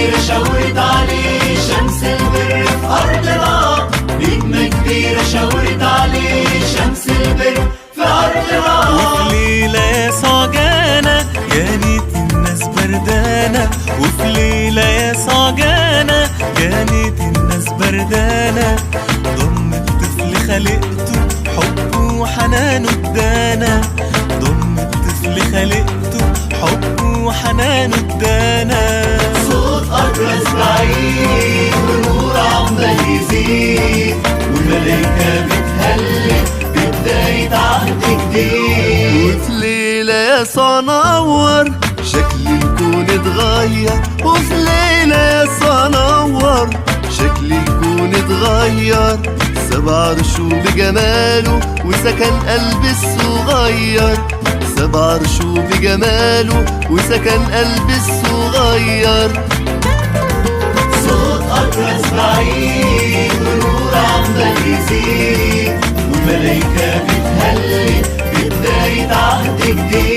كبيرة شاورت عليه شمس البر في أرضنا، نجمة كبيرة شاورت عليه شمس البر في أرضنا. وفي ليلة يسوع جانا كانت الناس بردانة، وفي ليلة يسوع جانا كانت الناس بردانة. ضم الطفل خلقته حبه وحنانه ادانا، ضم الطفل خلقته حبه وحنانه ادانا. صوت أجرس بعيد ونور عمال يزيد، والملايكة بتهلل ببداية عهد جديد. وفي ليلة يسوع نور شكل الكون اتغير، وفي ليلة يسوع نور شكل الكون اتغير. 7 رشوق بجماله وسكن قلبي الصغير، 7 رشوق بجماله وسكن قلبي الصغير. صوت أجرس بعيد ونور عمال يزيد، والملايكة بتهلل ببداية عهد جديد.